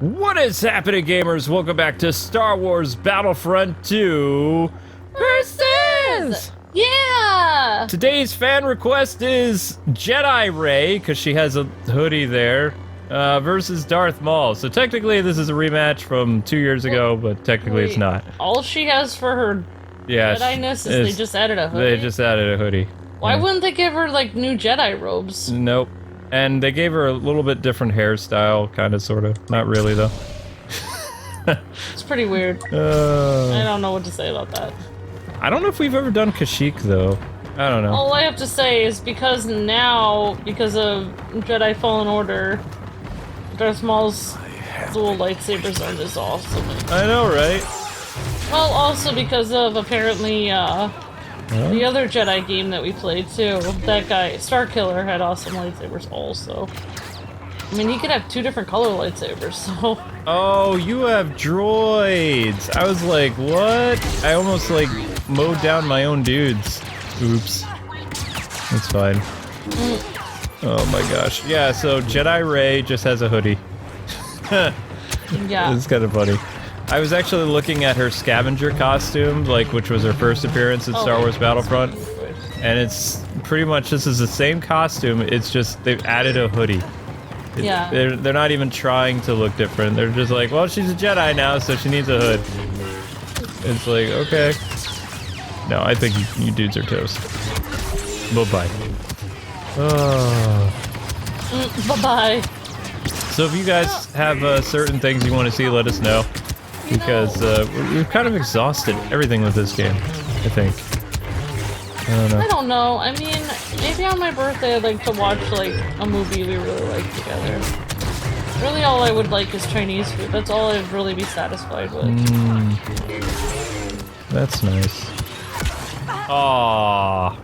What is happening, gamers? Welcome back to Star Wars Battlefront 2 Versus! Yeah! Today's fan request is Jedi Rey, because she has a hoodie there, versus Darth Maul. So technically this is a rematch from 2 years ago, but technically it's not. All she has for her Jedi-ness is they just added a hoodie? They just added a hoodie. Why wouldn't they give her, like, new Jedi robes? Nope. And they gave her a little bit different hairstyle, kind of, sort of. Not really, though. It's pretty weird. I don't know what to say about that. I don't know if we've ever done Kashyyyk, though. I don't know. All I have to say is because now, because of Jedi Fallen Order, Darth Maul's dual lightsabers aren't as awesome. I know, right? Well, also because of, apparently, the other Jedi game that we played, too. That guy, Starkiller, had awesome lightsabers also. I mean, he could have 2 different color lightsabers, so... Oh, you have droids! I was like, what? I almost, like, mowed down my own dudes. Oops. It's fine. Oh my gosh. Yeah, so Jedi Rey just has a hoodie. Yeah. It's kind of funny. I was actually looking at her scavenger costume, like, which was her first appearance in Star Wars Battlefront, and it's pretty much, this is the same costume, it's just, they've added a hoodie. Yeah. They're not even trying to look different, they're just like, well, she's a Jedi now, so she needs a hood. It's like, okay. No, I think you dudes are toast. Bye-bye. Bye-bye. So if you guys have certain things you want to see, let us know. Because we've kind of exhausted everything with this game, I think. I don't know. I mean, maybe on my birthday I'd like to watch, like, a movie we really like together. Really all I would like is Chinese food. That's all I'd really be satisfied with. That's nice. Aww.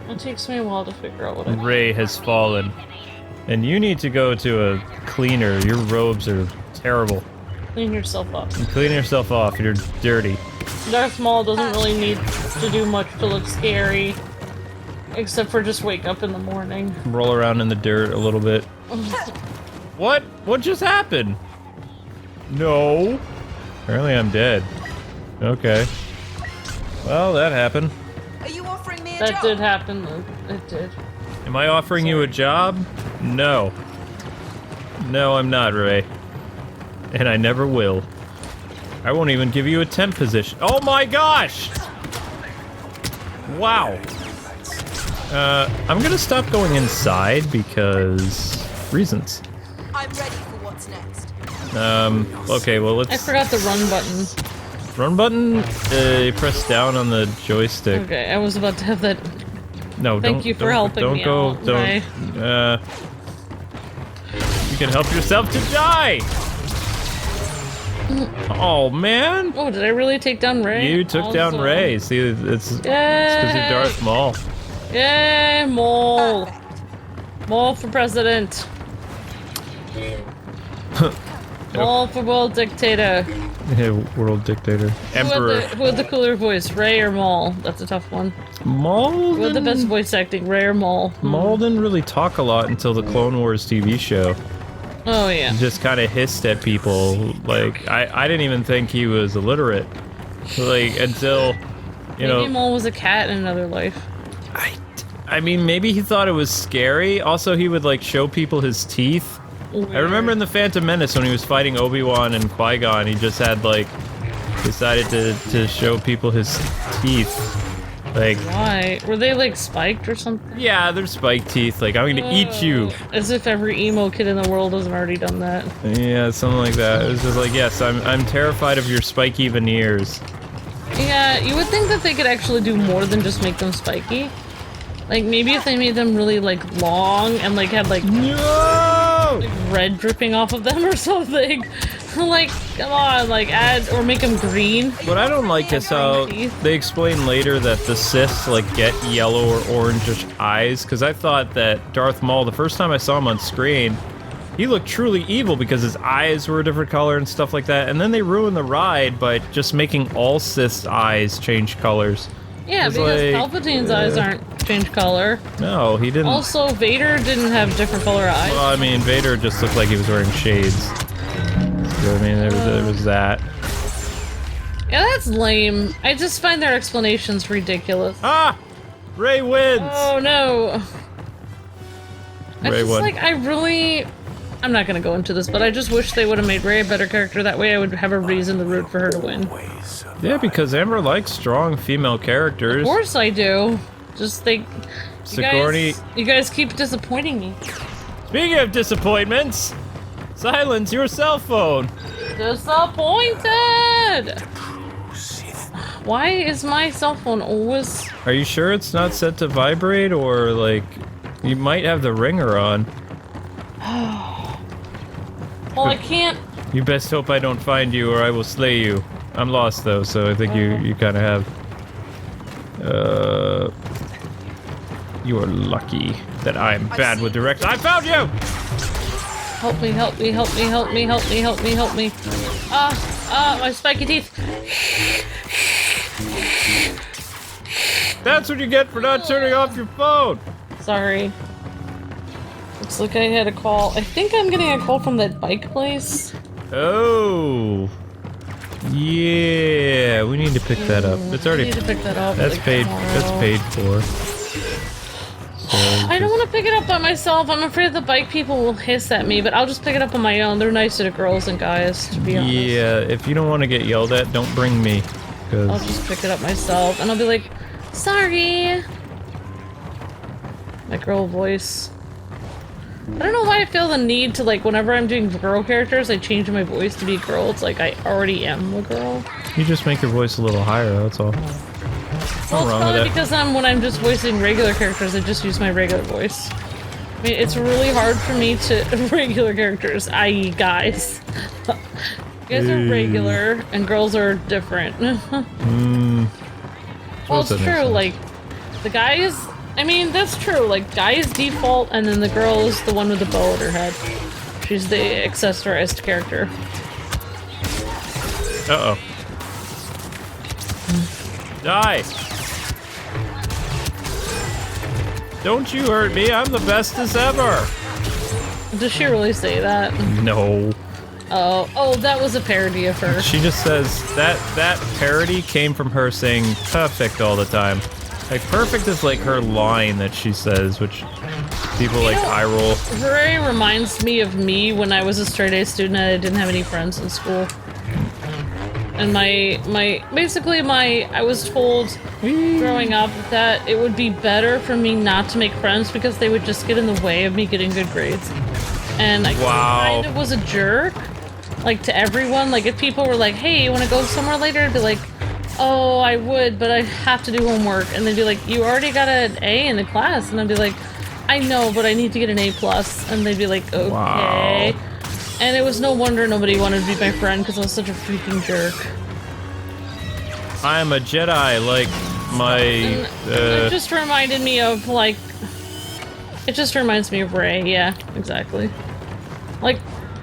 It takes me a while to figure out what I want. Rey has fallen. And you need to go to a cleaner. Your robes are terrible. Clean yourself up. Clean yourself off, you're dirty. Darth Maul doesn't really need to do much to look scary. Except for just wake up in the morning. Roll around in the dirt a little bit. What? What just happened? No. Apparently I'm dead. Okay. Well, that happened. Are you offering me a That job? did happen. It did. Am I offering you a job? No. No, I'm not, Rey. And I never will. I won't even give you a temp position. Oh my gosh! Wow. I'm gonna stop going inside because reasons. I'm ready for what's next. Okay, well let's... I forgot the run button. Run button? You press down on the joystick. Okay, I was about to have that. No, Thank you for helping me out, Rey. You can help yourself to die! Oh, man! Oh, did I really take down Rey? You took down Rey. See, it's because you're Darth Maul. Yay, Maul! Maul for president. Maul for world dictator. Yeah, world dictator. Emperor. Who had the cooler voice, Rey or Maul? That's a tough one. Maul? Who had the best voice acting, Rey or Maul? Maul didn't really talk a lot until the Clone Wars TV show. Oh, yeah. He just kind of hissed at people. Like, I didn't even think he was illiterate. Like, until, you know... Maybe Maul was a cat in another life. I mean, maybe he thought it was scary. Also, he would, like, show people his teeth. Weird. I remember in The Phantom Menace when he was fighting Obi-Wan and Qui-Gon, he just had, like, decided to show people his teeth. Like... Why? Were they, like, spiked or something? Yeah, they're spiked teeth. Like, I'm gonna eat you. As if every emo kid in the world hasn't already done that. Yeah, something like that. It was just like, yes, I'm terrified of your spiky veneers. Yeah, you would think that they could actually do more than just make them spiky. Like, maybe if they made them really, like, long and, like, had, like... No! Like, red dripping off of them or something. Like, come on, like, add, or make them green. What I don't like is how they explain later that the Sith, like, get yellow or orangish eyes, because I thought that Darth Maul, the first time I saw him on screen, he looked truly evil because his eyes were a different color and stuff like that, and then they ruined the ride by just making all Sith's eyes change colors. Yeah, It's because like, Palpatine's eyes aren't change color. No, he didn't. Also, Vader didn't have different color eyes. Well, I mean, Vader just looked like he was wearing shades. I mean, there was that. Yeah, that's lame. I just find their explanations ridiculous. Ah! Rey wins! Oh no. Rey won. Like, I'm not gonna go into this, but I just wish they would have made Rey a better character. That way I would have a reason to root for her to win. Yeah, because Amber likes strong female characters. Of course I do. Just think... Sigourney... You guys keep disappointing me. Speaking of disappointments, silence your cell phone. Disappointed! Why is my cell phone always... Are you sure it's not set to vibrate, or, like, you might have the ringer on? Well, I can't... You best hope I don't find you, or I will slay you. I'm lost, though, so I think you kind of have... You are lucky that I'm bad with directions. I found you! Help me, help me, help me, help me, help me, help me, help me. My spiky teeth. That's what you get for not turning off your phone! Sorry. Looks like I had a call. I think I'm getting a call from that bike place. Oh. Yeah, we need to pick that up. It's already... I need to pick that up. That's like, paid. tomorrow. That's paid for. So I don't want to pick it up by myself. I'm afraid the bike people will hiss at me, but I'll just pick it up on my own. They're nicer to girls and guys, to be honest. Yeah, if you don't want to get yelled at, don't bring me. I'll just pick it up myself, and I'll be like, sorry. My girl voice. I don't know why I feel the need to, like, whenever I'm doing girl characters, I change my voice to be a girl. It's like I already am a girl. You just make your voice a little higher, that's all. Well, Wrong it's with probably that. because when I'm just voicing regular characters, I just use my regular voice. I mean, it's really hard for me to regular characters, i.e. guys. Guys are regular, and girls are different. Well, it's true, like, the guys... I mean, that's true, like, guys default, and then the girl is the one with the bow at her head. She's the accessorized character. Uh-oh. Die! Don't you hurt me, I'm the bestest ever! Does she really say that? No. Oh, that was a parody of her. She just says that parody came from her saying perfect all the time. Like, perfect is like her line that she says, which people like eye roll. Very reminds me of me when I was a straight A student and I didn't have any friends in school. And I was told growing up that it would be better for me not to make friends because they would just get in the way of me getting good grades. And I kind of was a jerk, like, to everyone. Like, if people were like, hey, you want to go somewhere later? I'd be like, oh, I would, but I have to do homework. And they'd be like, you already got an A in the class. And I'd be like, I know, but I need to get an A+. And they'd be like, okay. Wow. And it was no wonder nobody wanted to be my friend because I was such a freaking jerk. I'm a Jedi, like my... It just reminded me of, like... It just reminds me of Rey, yeah, exactly. Like,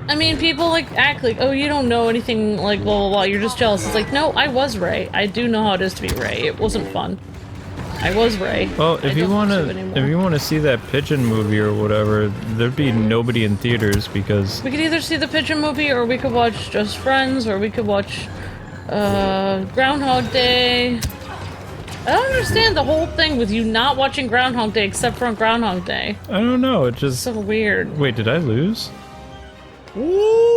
I mean, people, like, act like, oh, you don't know anything, like, blah, blah, blah, you're just jealous. It's like, no, I was Rey. I do know how it is to be Rey. It wasn't fun. I was Rey. Well, if you want to see that Pigeon movie or whatever, there'd be nobody in theaters because... We could either see the Pigeon movie, or we could watch Just Friends, or we could watch, Groundhog Day. I don't understand the whole thing with you not watching Groundhog Day except for on Groundhog Day. I don't know, it just... So weird. Wait, did I lose? Ooh!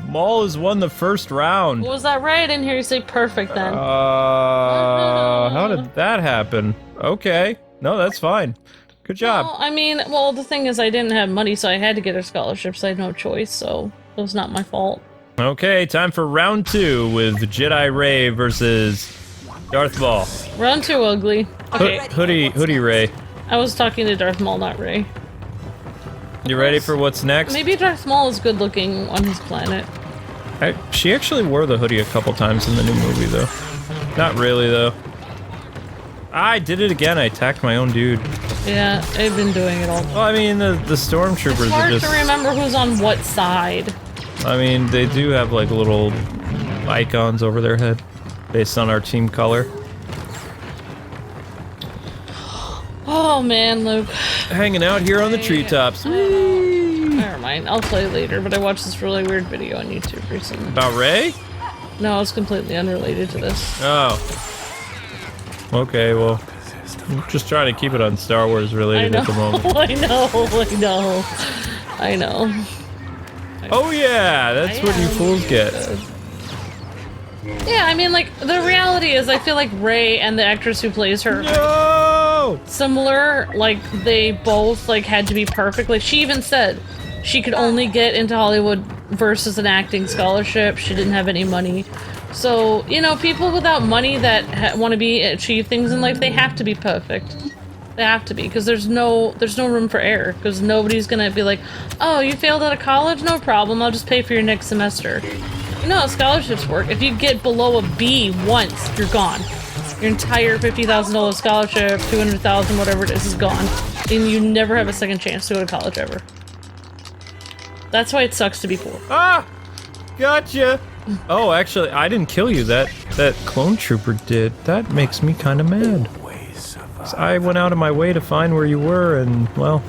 Maul has won the first round. Was that right? I didn't hear you say perfect then. How did that happen? Okay. No, that's fine. Good job. Well, I mean, well, the thing is I didn't have money, so I had to get a scholarship, so I had no choice, so it was not my fault. Okay, time for round 2 with Jedi Rey versus Darth Maul. Round 2, ugly. Okay. Hoodie Rey. I was talking to Darth Maul, not Rey. You ready for what's next? Maybe Darth Maul is good looking on his planet. She actually wore the hoodie a couple times in the new movie, though. Not really, though. I did it again. I attacked my own dude. Yeah, I've been doing it all. Well, I mean, the stormtroopers It's hard are just... to remember who's on what side. I mean, they do have, like, little icons over their head based on our team color. Oh, man, Luke. Hanging out here on the treetops. Alright. never mind. I'll play later, but I watched this really weird video on YouTube recently. About Rey? No, it's completely unrelated to this. Oh. Okay, well, I'm just trying to keep it on Star Wars related at the moment. I know. Oh yeah, that's what you fools get. Yeah, I mean, like, the reality is I feel like Rey and the actress who plays her No! similar, like, they both, like, had to be perfect. Like, she even said she could only get into Hollywood versus an acting scholarship. She didn't have any money. So, you know, people without money that want to achieve things in life, they have to be perfect. They have to be, because there's no room for error, because nobody's gonna be like, oh, you failed out of college? No problem, I'll just pay for your next semester. You know how scholarships work. If you get below a B once, you're gone. Your entire $50,000 scholarship, $200,000, whatever it is gone. And you never have a second chance to go to college ever. That's why it sucks to be poor. Ah! Gotcha! Oh, actually, I didn't kill you. That clone trooper did. That makes me kind of mad. I went out of my way to find where you were, and, well...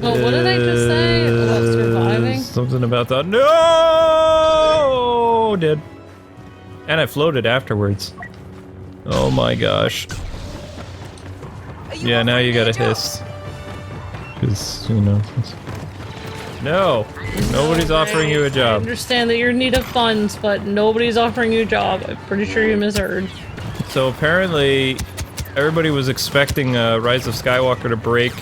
Well, what did I just say about surviving? Something about that. No! Dead. And I floated afterwards. Oh my gosh. Yeah, now you gotta hiss. Because, you know... No! Nobody's offering you a I job. understand that you're in need of funds, but nobody's offering you a job. I'm pretty sure you misheard. So apparently, everybody was expecting Rise of Skywalker to break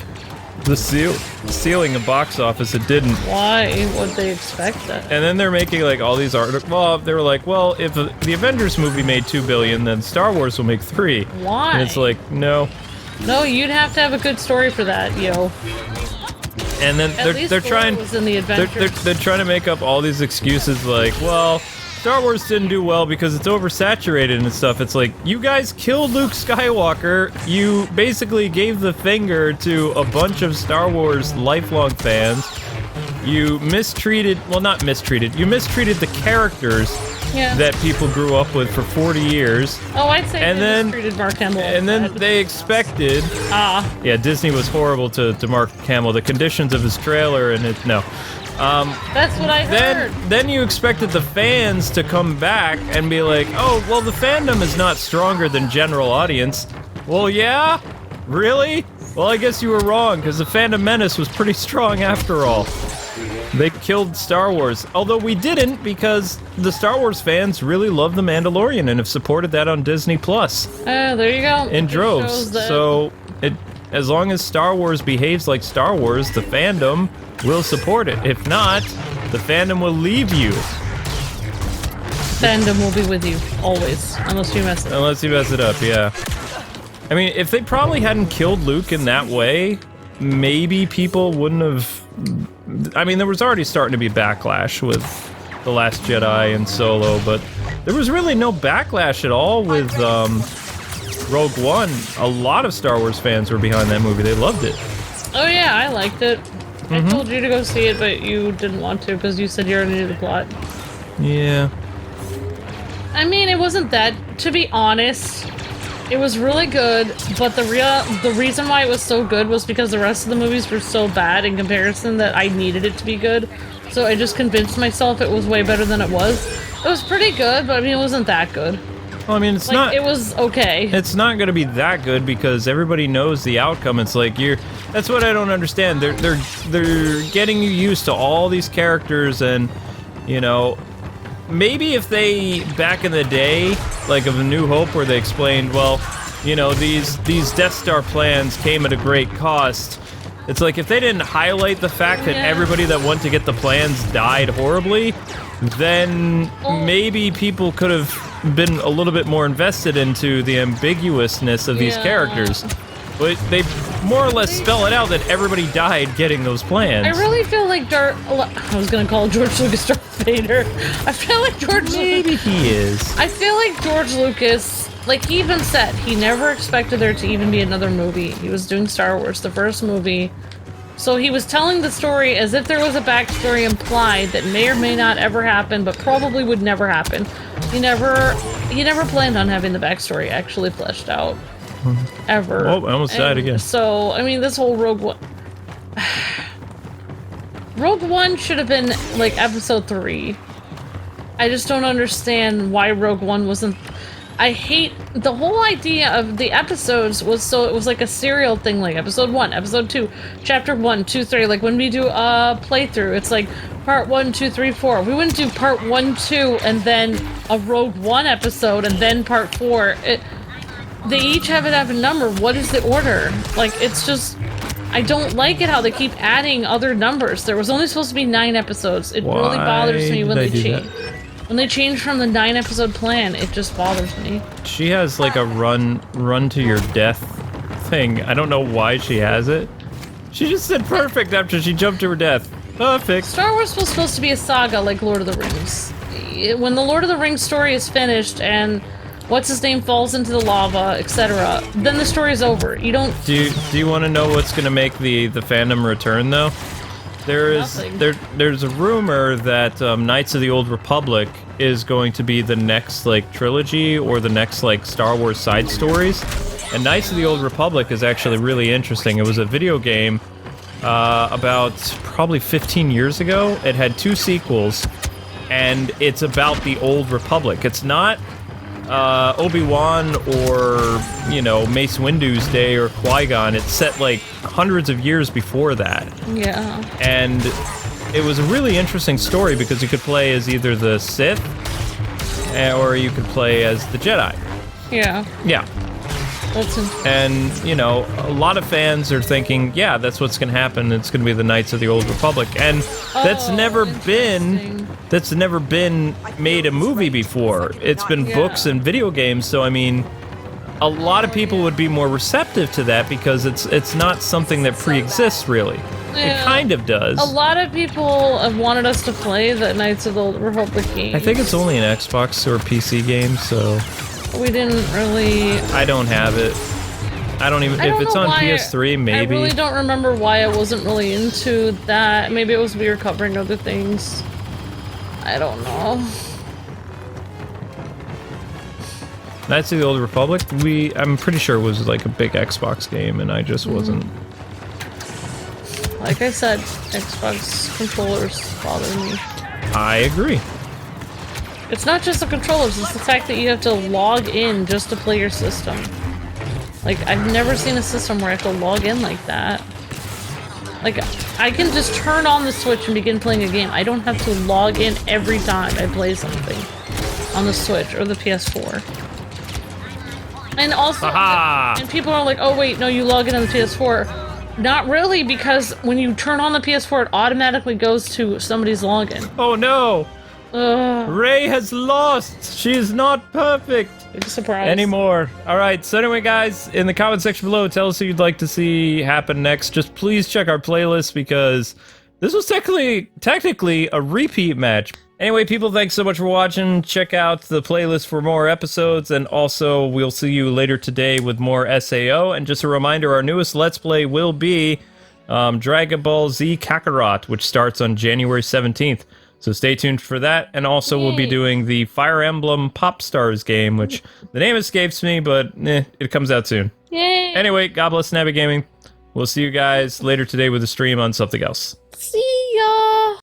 the ceiling of box office. It didn't. Why would they expect that? And then they're making like all these articles. Well, they were like, well, if the Avengers movie made $2 billion, then Star Wars will make $3 billion. Why? And it's like, no. No, you'd have to have a good story for that, yo. And then they're trying. Was in the they're trying to make up all these excuses like, well, Star Wars didn't do well because it's oversaturated and stuff. It's like, you guys killed Luke Skywalker. You basically gave the finger to a bunch of Star Wars lifelong fans. You mistreated, well, not mistreated, you mistreated the characters that people grew up with for 40 years. Oh, I'd say and they then, mistreated Mark Hamill. And then they expected... Yeah, Disney was horrible to Mark Hamill. The conditions of his trailer and it, no. That's what I heard. Then you expected the fans to come back and be like, oh, well, the fandom is not stronger than general audience. Well, yeah? Really? Well, I guess you were wrong, because the Phantom Menace was pretty strong after all. They killed Star Wars. Although we didn't, because the Star Wars fans really love The Mandalorian and have supported that on Disney+. There you go. In droves. So, as long as Star Wars behaves like Star Wars, the fandom will support it. If not, the fandom will leave you. Fandom will be with you, always. Unless you mess it up. Unless you mess it up, yeah. I mean, if they probably hadn't killed Luke in that way, maybe people wouldn't have... I mean, there was already starting to be backlash with The Last Jedi and Solo, but there was really no backlash at all with Rogue One. A lot of Star Wars fans were behind that movie. They loved it. Oh yeah, I liked it. I told you to go see it, but you didn't want to because you said you already knew the plot. Yeah. I mean, it wasn't that... To be honest, it was really good, but the reason why it was so good was because the rest of the movies were so bad in comparison that I needed it to be good. So I just convinced myself it was way better than it was. It was pretty good, but I mean, it wasn't that good. Well, I mean, it's like, not... It was okay. It's not going to be that good because everybody knows the outcome. It's like that's what I don't understand. They're getting you used to all these characters, and you know, maybe if they back in the day, like of A New Hope, where they explained, well, you know, these Death Star plans came at a great cost. It's like if they didn't highlight the fact that everybody that went to get the plans died horribly, then maybe people could have been a little bit more invested into the ambiguousness of these characters. But they more or less spell it out that everybody died getting those plans. I really feel like I was gonna call George Lucas Darth Vader. I feel like Maybe he is. I feel like George Lucas, like he even said, he never expected there to even be another movie. He was doing Star Wars, the first movie. So he was telling the story as if there was a backstory implied that may or may not ever happen, but probably would never happen. He never planned on having the backstory actually fleshed out. Ever. Oh, I almost died again. So, I mean, this whole Rogue One... Rogue One should have been like episode 3. I just don't understand why Rogue One wasn't. I hate the whole idea of the episodes was so it was like a serial thing, like episode 1, episode 2, chapter 1, 2, 3. Like when we do a playthrough, it's like part 1, 2, 3, 4. We wouldn't do part 1, 2, and then a Rogue One episode, and then part 4. They each have a number. What is the order? Like, it's just... I don't like it how they keep adding other numbers. There was only supposed to be 9 episodes. It really bothers me when they change. When they change from the 9-episode plan, it just bothers me. She has like a run to your death thing. I don't know why she has it. She just said perfect after she jumped to her death. Perfect. Star Wars was supposed to be a saga like Lord of the Rings. When the Lord of the Rings story is finished and what's-his-name falls into the lava, etc., then the story is over. You don't... Do you want to know what's going to make the fandom return, though? There's a rumor that Knights of the Old Republic is going to be the next, like, trilogy or the next, like, Star Wars side stories. And Knights of the Old Republic is actually really interesting. It was a video game about probably 15 years ago. It had 2 sequels, and it's about the Old Republic. It's not Obi-Wan or, you know, Mace Windu's day or Qui-Gon. It's set, like, hundreds of years before that. Yeah. And it was a really interesting story because you could play as either the Sith or you could play as the Jedi. Yeah. Yeah. That's interesting. And, you know, a lot of fans are thinking, yeah, that's what's going to happen. It's going to be the Knights of the Old Republic. And that's never been made a movie before. It's been books and video games, so I mean, a lot of people would be more receptive to that because it's not something that pre-exists really. Yeah. It kind of does. A lot of people have wanted us to play the Knights of the Old Republic game. I think it's only an Xbox or PC game, so we didn't really... I don't have it. I don't even... If it's on PS3, maybe. I really don't remember why I wasn't really into that. Maybe it was we were covering other things. I don't know. Knights of the Old Republic, I'm pretty sure it was like a big Xbox game, and I just wasn't... Like I said, Xbox controllers bother me. I agree. It's not just the controllers, it's the fact that you have to log in just to play your system. Like, I've never seen a system where I have to log in like that. Like, I can just turn on the Switch and begin playing a game. I don't have to log in every time I play something on the Switch or the PS4. And also, and people are like, oh wait, no, you log in on the PS4. Not really, because when you turn on the PS4, it automatically goes to somebody's login. Oh no! Rey has lost! She is not perfect! Big surprise. Anymore. Alright, so anyway guys, in the comment section below, tell us who you'd like to see happen next. Just please check our playlist because this was technically a repeat match. Anyway, people, thanks so much for watching. Check out the playlist for more episodes, and also we'll see you later today with more SAO. And just a reminder, our newest Let's Play will be Dragon Ball Z Kakarot, which starts on January 17th. So stay tuned for that, and also we'll be doing the Fire Emblem Pop Stars game, which the name escapes me, but it comes out soon. Yay! Anyway, God bless Navi Gaming. We'll see you guys later today with a stream on something else. See ya!